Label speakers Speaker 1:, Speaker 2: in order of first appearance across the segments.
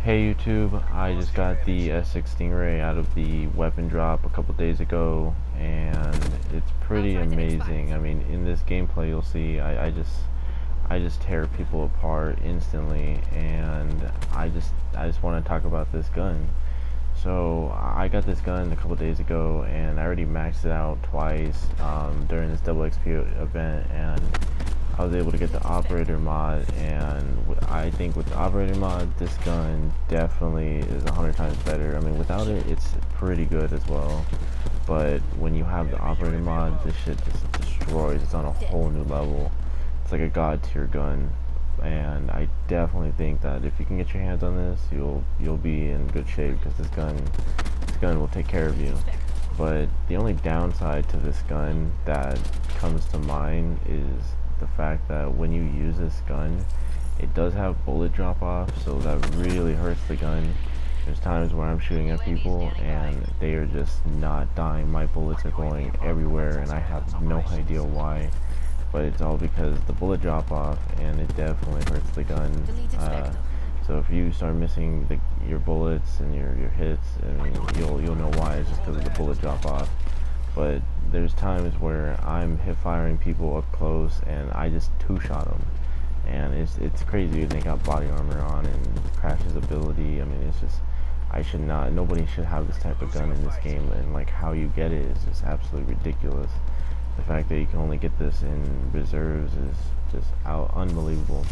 Speaker 1: Hey YouTube, I just got the S6 Stingray out of the weapon drop a couple days ago, and it's pretty amazing. I mean, in this gameplay you'll see I just tear people apart instantly, and I just want to talk about this gun. So I got this gun a couple days ago, and I already maxed it out twice during this double XP event, and I was able to get the operator mod, and I think with the operator mod, this gun definitely is 100 times better. I mean, without it, it's pretty good as well, but when you have the operator mod, this shit just destroys. It's on a whole new level. It's like a god tier gun, and I definitely think that if you can get your hands on this, you'll be in good shape, because this gun will take care of you. But the only downside to this gun that comes to mind is the fact that when you use this gun, it does have bullet drop off, so that really hurts the gun. There's times where I'm shooting at people and they are just not dying. My bullets are going everywhere and I have no idea why, but it's all because the bullet drop off, and it definitely hurts the gun. So if you start missing your bullets and your hits, I mean, you'll know why. It's just because of the bullet drop off. But there's times where I'm hip firing people up close and I just two-shot them, and it's crazy. They got body armor on and Crash's ability. I mean, it's just, nobody should have this type of gun in this game, and like how you get it is just absolutely ridiculous. The fact that you can only get this in reserves is just unbelievable,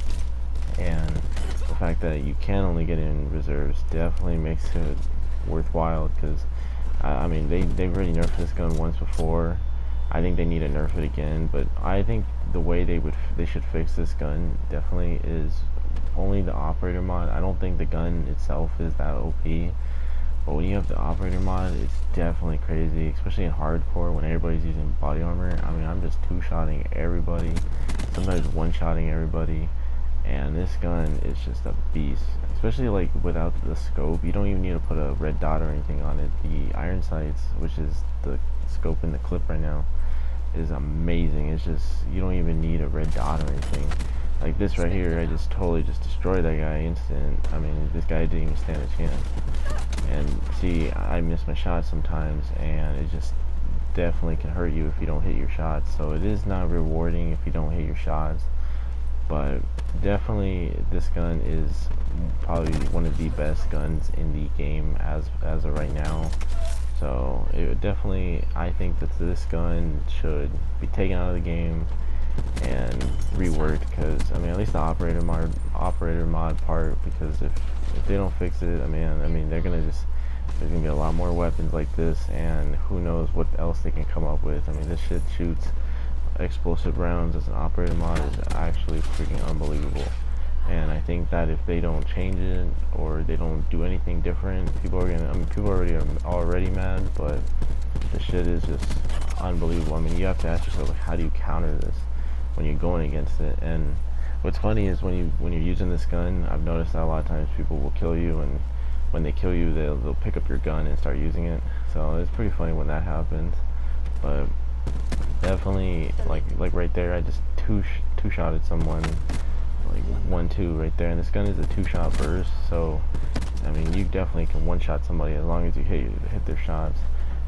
Speaker 1: and the fact that you can only get it in reserves definitely makes it worthwhile, because I mean, they've already nerfed this gun once before. I think they need to nerf it again, but I think the way they should fix this gun definitely is only the operator mod. I don't think the gun itself is that OP, but when you have the operator mod, it's definitely crazy, especially in hardcore when everybody's using body armor. I mean, I'm just two-shotting everybody, sometimes one-shotting everybody, and this gun is just a beast. Especially like without the scope, you don't even need to put a red dot or anything on it. The iron sights, which is the scope in the clip right now, is amazing. It's just, you don't even need a red dot or anything. Like this right here, I just totally just destroyed that guy instant. I mean, this guy didn't even stand a chance. And see, I miss my shots sometimes, and it just definitely can hurt you if you don't hit your shots. So it is not rewarding if you don't hit your shots, but definitely this gun is probably one of the best guns in the game as of right now. So it definitely, I think that this gun should be taken out of the game and reworked, because I mean, at least the operator mod part, because if they don't fix it, I mean there's gonna be a lot more weapons like this, and who knows what else they can come up with. I mean, this shit shoots explosive rounds as an operator mod is actually freaking unbelievable. And I think that if they don't change it, or they don't do anything different, people are already mad, but the shit is just unbelievable. I mean, you have to ask yourself, like, how do you counter this when you're going against it? And what's funny is when you're using this gun, I've noticed that a lot of times people will kill you, and when they kill you, they'll pick up your gun and start using it. So it's pretty funny when that happens. But definitely, like right there, I just two-shotted someone, like 1-2 right there, and this gun is a two-shot burst. So I mean, you definitely can one-shot somebody as long as you hit their shots,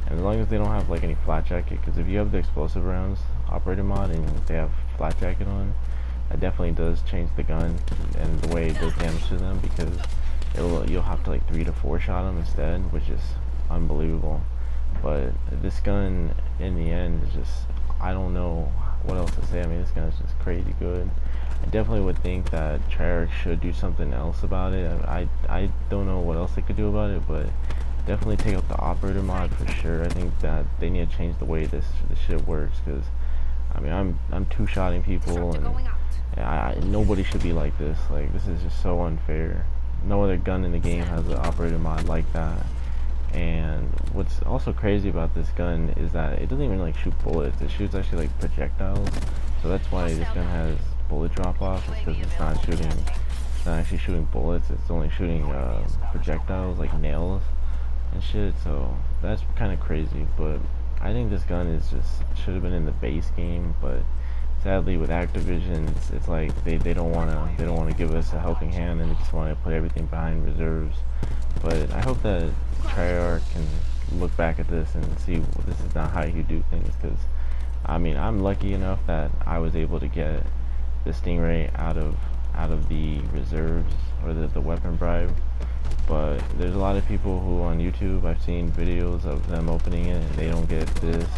Speaker 1: and as long as they don't have like any flat jacket. Because if you have the explosive rounds operator mod and they have flat jacket on, that definitely does change the gun and the way it does damage to them, because you'll have to like 3 to 4 shot them instead, which is unbelievable. But this gun, in the end, is just, I don't know what else to say. I mean, this gun is just crazy good. I definitely would think that Treyarch should do something else about it. I don't know what else they could do about it, but definitely take out the operator mod for sure. I think that they need to change the way this shit works, because I mean, I'm two-shotting people, and nobody should be like this. Like, this is just so unfair. No other gun in the game has an operator mod like that. And what's also crazy about this gun is that it doesn't even like shoot bullets. It shoots actually like projectiles. So that's why this gun has bullet drop off, because it's not actually shooting bullets. It's only shooting projectiles like nails and shit. So that's kind of crazy. But I think this gun is just should have been in the base game, but sadly with Activision, it's like they don't wanna give us a helping hand, and they just want to put everything behind reserves. But I hope that Treyarch can look back at this and see this is not how you do things, because I mean, I'm lucky enough that I was able to get the Stingray out of the reserves, or the weapon bribe. But there's a lot of people who on YouTube, I've seen videos of them opening it and they don't get this,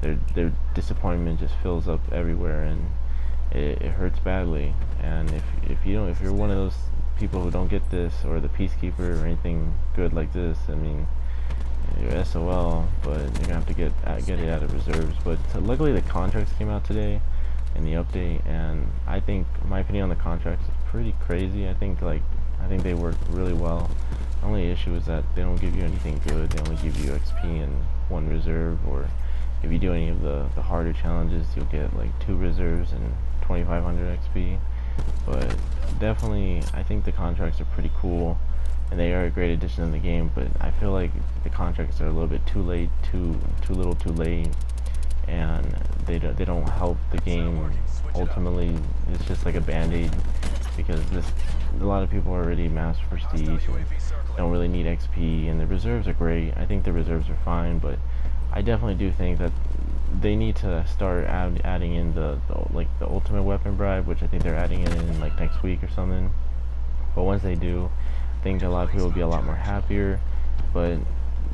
Speaker 1: and their disappointment just fills up everywhere, and it hurts badly. And if you're one of those people who don't get this, or the Peacekeeper, or anything good like this, I mean, you're SOL. But you're gonna have to get it out of reserves. But luckily the contracts came out today in the update, and I think my opinion on the contracts is pretty crazy. I think they work really well. The only issue is that they don't give you anything good. They only give you XP and 1 reserve, or if you do any of the harder challenges, you'll get like 2 reserves and 2500 XP. But definitely, I think the contracts are pretty cool, and they are a great addition to the game. But I feel like the contracts are a little bit too late, too little, too late, and they don't help the game. Ultimately, it's just like a band-aid, because a lot of people are already master prestige and don't really need XP, and the reserves are great. I think the reserves are fine, but I definitely do think that they need to start adding in the ultimate weapon bribe, which I think they're adding it in like next week or something. But once they do, I think a lot of people will be a lot more happier. But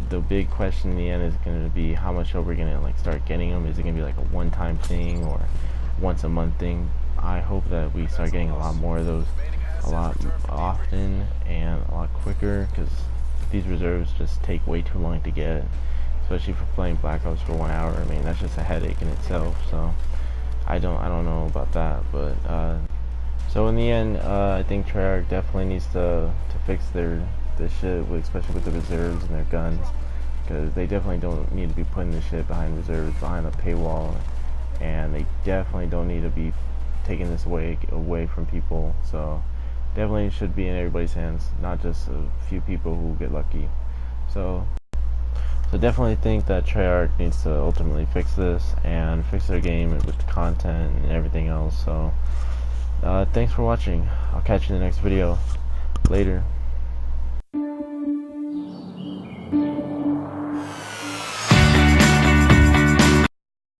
Speaker 1: the big question in the end is going to be, how much are we going to like start getting them? Is it going to be like a one-time thing or once a month thing? I hope that we start getting a lot more of those, a lot often and a lot quicker, because these reserves just take way too long to get, especially for playing Black Ops for 1 hour. I mean, that's just a headache in itself. So I don't know about that. But so in the end, I think Treyarch definitely needs to fix their shit, especially with the reserves and their guns, because they definitely don't need to be putting this shit behind reserves, behind a paywall, and they definitely don't need to be taking this away from people. So definitely should be in everybody's hands, not just a few people who get lucky. So definitely think that Treyarch needs to ultimately fix this and fix their game with the content and everything else. So thanks for watching. I'll catch you in the next video. Later.